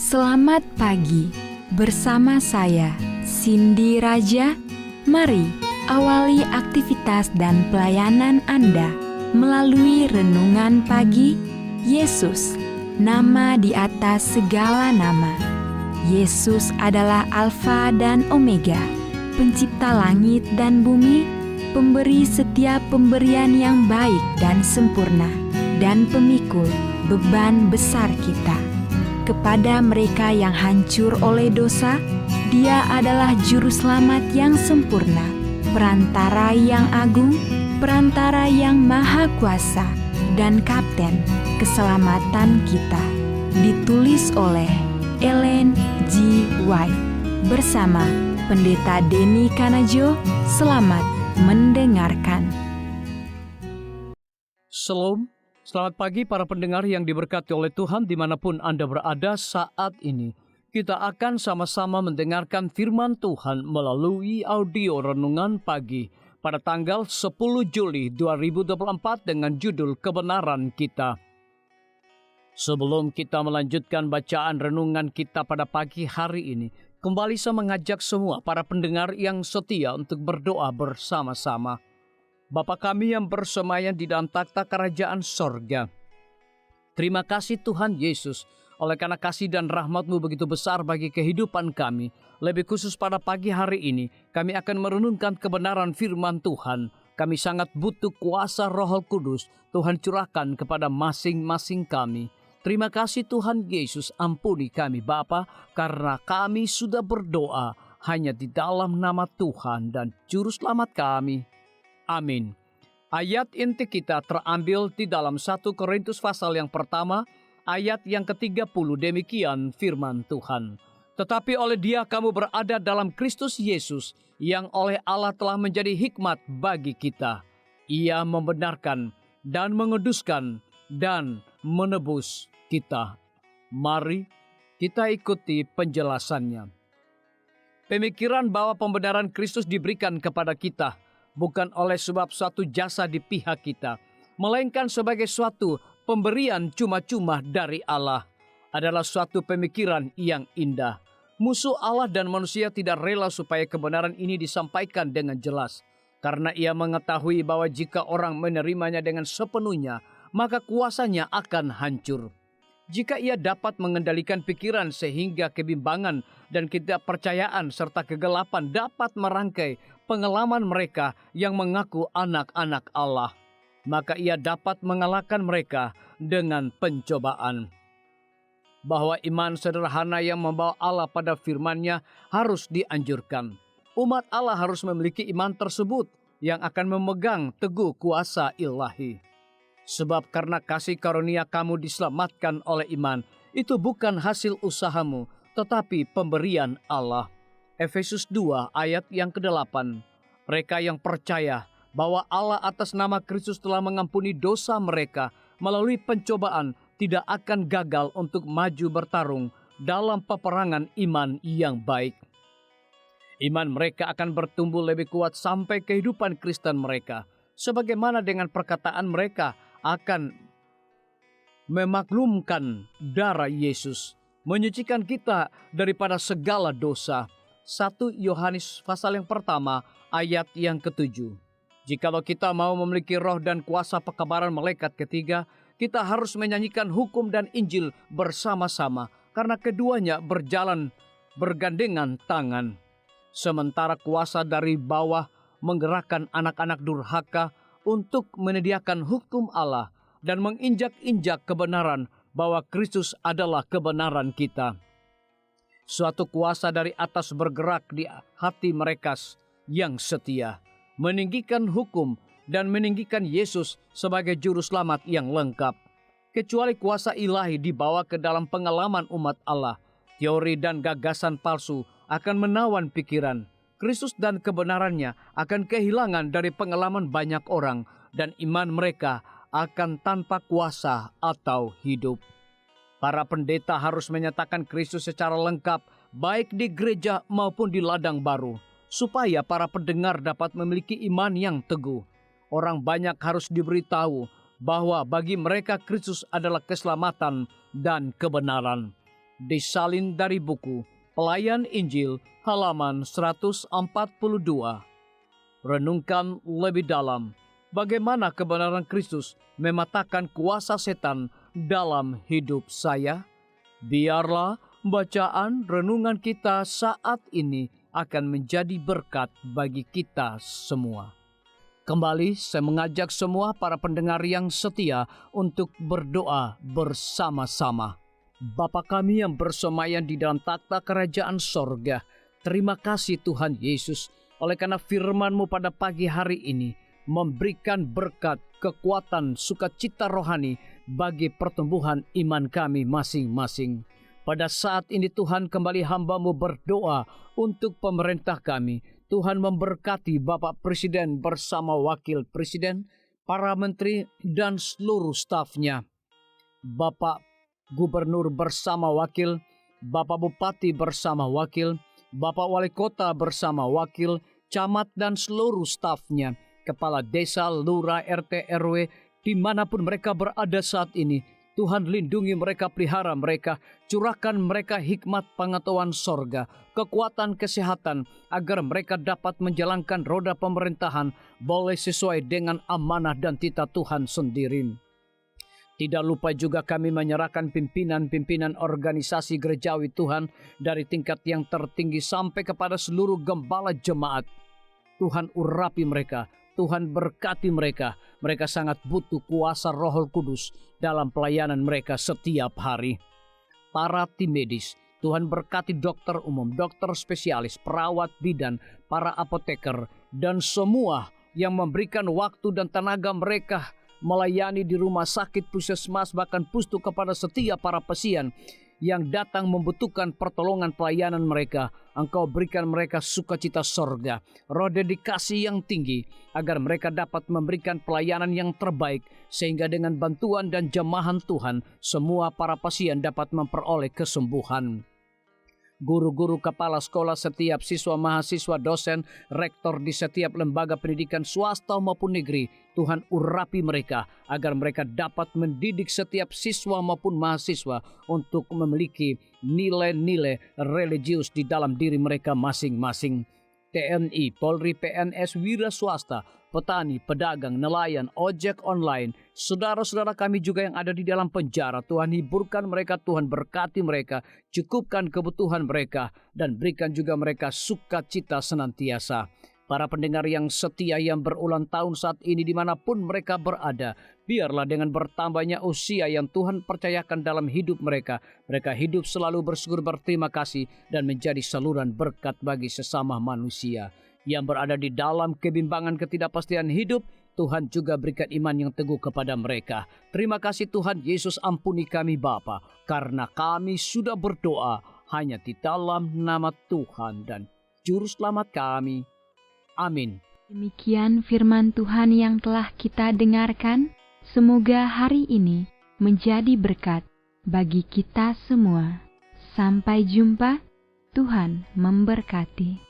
Selamat pagi, bersama saya Cindy Raja. Mari awali aktivitas dan pelayanan Anda melalui renungan pagi. Yesus, nama di atas segala nama. Yesus adalah Alfa dan Omega, pencipta langit dan bumi, pemberi setiap pemberian yang baik dan sempurna, dan pemikul beban besar kita. Kepada mereka yang hancur oleh dosa, Dia adalah juru selamat yang sempurna, perantara yang agung, perantara yang maha kuasa, dan kapten keselamatan kita. Ditulis oleh Ellen G. White bersama Pendeta Denny Kanajo. Selamat mendengarkan. Shalom. Selamat pagi para pendengar yang diberkati oleh Tuhan dimanapun Anda berada saat ini. Kita akan sama-sama mendengarkan firman Tuhan melalui audio renungan pagi pada tanggal 10 Juli 2024 dengan judul Kebenaran Kita. Sebelum kita melanjutkan bacaan renungan kita pada pagi hari ini, kembali saya mengajak semua para pendengar yang setia untuk berdoa bersama-sama. Bapa kami yang bersemayam di dalam takhta kerajaan sorga, terima kasih Tuhan Yesus, oleh karena kasih dan rahmat-Mu begitu besar bagi kehidupan kami. Lebih khusus pada pagi hari ini, kami akan merenungkan kebenaran firman Tuhan. Kami sangat butuh kuasa Roh Kudus, Tuhan curahkan kepada masing-masing kami. Terima kasih Tuhan Yesus, ampuni kami Bapa, karena kami sudah berdoa hanya di dalam nama Tuhan dan Juru Selamat kami. Amin. Ayat inti kita terambil di dalam 1 Korintus pasal yang pertama, ayat yang ke-30, demikian firman Tuhan. Tetapi oleh Dia kamu berada dalam Kristus Yesus, yang oleh Allah telah menjadi hikmat bagi kita. Ia membenarkan dan menguduskan dan menebus kita. Mari kita ikuti penjelasannya. Pemikiran bahwa pembenaran Kristus diberikan kepada kita bukan oleh sebab suatu jasa di pihak kita, melainkan sebagai suatu pemberian cuma-cuma dari Allah, adalah suatu pemikiran yang indah. Musuh Allah dan manusia tidak rela supaya kebenaran ini disampaikan dengan jelas, karena ia mengetahui bahwa jika orang menerimanya dengan sepenuhnya, maka kuasanya akan hancur. Jika ia dapat mengendalikan pikiran sehingga kebimbangan dan ketidakpercayaan serta kegelapan dapat merangkai pengalaman mereka yang mengaku anak-anak Allah, maka ia dapat mengalahkan mereka dengan pencobaan. Bahwa iman sederhana yang membawa Allah pada firman-Nya harus dianjurkan. Umat Allah harus memiliki iman tersebut yang akan memegang teguh kuasa ilahi. Sebab karena kasih karunia kamu diselamatkan oleh iman, itu bukan hasil usahamu, tetapi pemberian Allah. Efesus 2 ayat yang ke-8. Mereka yang percaya bahwa Allah atas nama Kristus telah mengampuni dosa mereka melalui pencobaan tidak akan gagal untuk maju bertarung dalam peperangan iman yang baik. Iman mereka akan bertumbuh lebih kuat sampai kehidupan Kristen mereka. Sebagaimana dengan perkataan mereka akan memaklumkan darah Yesus, menyucikan kita daripada segala dosa. 1 Yohanes pasal yang pertama ayat yang ke-7. Jikalau kita mau memiliki roh dan kuasa pekabaran malaikat ketiga, kita harus menyanyikan hukum dan Injil bersama-sama, karena keduanya berjalan bergandengan tangan. Sementara kuasa dari bawah menggerakkan anak-anak durhaka untuk menyediakan hukum Allah dan menginjak-injak kebenaran bahwa Kristus adalah kebenaran kita. Suatu kuasa dari atas bergerak di hati mereka yang setia, meninggikan hukum dan meninggikan Yesus sebagai juru selamat yang lengkap. Kecuali kuasa ilahi dibawa ke dalam pengalaman umat Allah, teori dan gagasan palsu akan menawan pikiran. Kristus dan kebenarannya akan kehilangan dari pengalaman banyak orang, dan iman mereka akan tanpa kuasa atau hidup. Para pendeta harus menyatakan Kristus secara lengkap, baik di gereja maupun di ladang baru, supaya para pendengar dapat memiliki iman yang teguh. Orang banyak harus diberitahu bahwa bagi mereka Kristus adalah keselamatan dan kebenaran. disalin dari buku Pelayan Injil halaman 142. Renungkan lebih dalam bagaimana kebenaran Kristus mematahkan kuasa setan dalam hidup saya. Biarlah bacaan renungan kita saat ini akan menjadi berkat bagi kita semua. Kembali saya mengajak semua para pendengar yang setia untuk berdoa bersama-sama. Bapa kami yang bersemayam di dalam takhta kerajaan sorga, terima kasih Tuhan Yesus, oleh karena firman-Mu pada pagi hari ini memberikan berkat, kekuatan, sukacita rohani bagi pertumbuhan iman kami masing-masing. Pada saat ini Tuhan, kembali hamba-Mu berdoa untuk pemerintah kami. Tuhan memberkati Bapak Presiden bersama Wakil Presiden, para menteri dan seluruh stafnya. Bapak Gubernur bersama wakil, Bapak Bupati bersama wakil, Bapak Wali Kota bersama wakil, camat dan seluruh stafnya, kepala desa, lurah, RT, RW, dimanapun mereka berada saat ini. Tuhan lindungi mereka, pelihara mereka, curahkan mereka hikmat pengetahuan sorga, kekuatan kesehatan, agar mereka dapat menjalankan roda pemerintahan boleh sesuai dengan amanah dan titah Tuhan sendiri. Tidak lupa juga kami menyerahkan pimpinan-pimpinan organisasi gerejawi Tuhan dari tingkat yang tertinggi sampai kepada seluruh gembala jemaat. Tuhan urapi mereka, Tuhan berkati mereka. Mereka sangat butuh kuasa Roh Kudus dalam pelayanan mereka setiap hari. Para tim medis, Tuhan berkati dokter umum, dokter spesialis, perawat bidan, para apoteker, dan semua yang memberikan waktu dan tenaga mereka melayani di rumah sakit, puskesmas, bahkan pustu kepada setiap para pasien yang datang membutuhkan pertolongan pelayanan mereka. Engkau berikan mereka sukacita sorga, roh dedikasi yang tinggi, agar mereka dapat memberikan pelayanan yang terbaik, sehingga dengan bantuan dan jamahan Tuhan, semua para pasien dapat memperoleh kesembuhan. Guru-guru, kepala sekolah, setiap siswa, mahasiswa, dosen, rektor di setiap lembaga pendidikan swasta maupun negeri, Tuhan urapi mereka agar mereka dapat mendidik setiap siswa maupun mahasiswa untuk memiliki nilai-nilai religius di dalam diri mereka masing-masing. TNI, Polri, PNS, wira swasta, petani, pedagang, nelayan, ojek online, saudara-saudara kami juga yang ada di dalam penjara. Tuhan hiburkan mereka, Tuhan berkati mereka, cukupkan kebutuhan mereka, dan berikan juga mereka sukacita senantiasa. Para pendengar yang setia yang berulang tahun saat ini dimanapun mereka berada, biarlah dengan bertambahnya usia yang Tuhan percayakan dalam hidup mereka, mereka hidup selalu bersyukur, berterima kasih, dan menjadi saluran berkat bagi sesama manusia. Yang berada di dalam kebimbangan ketidakpastian hidup, Tuhan juga berikan iman yang teguh kepada mereka. Terima kasih Tuhan Yesus, ampuni kami Bapa, karena kami sudah berdoa hanya di dalam nama Tuhan dan Juru Selamat kami. Amin. Demikian firman Tuhan yang telah kita dengarkan. Semoga hari ini menjadi berkat bagi kita semua. Sampai jumpa. Tuhan memberkati.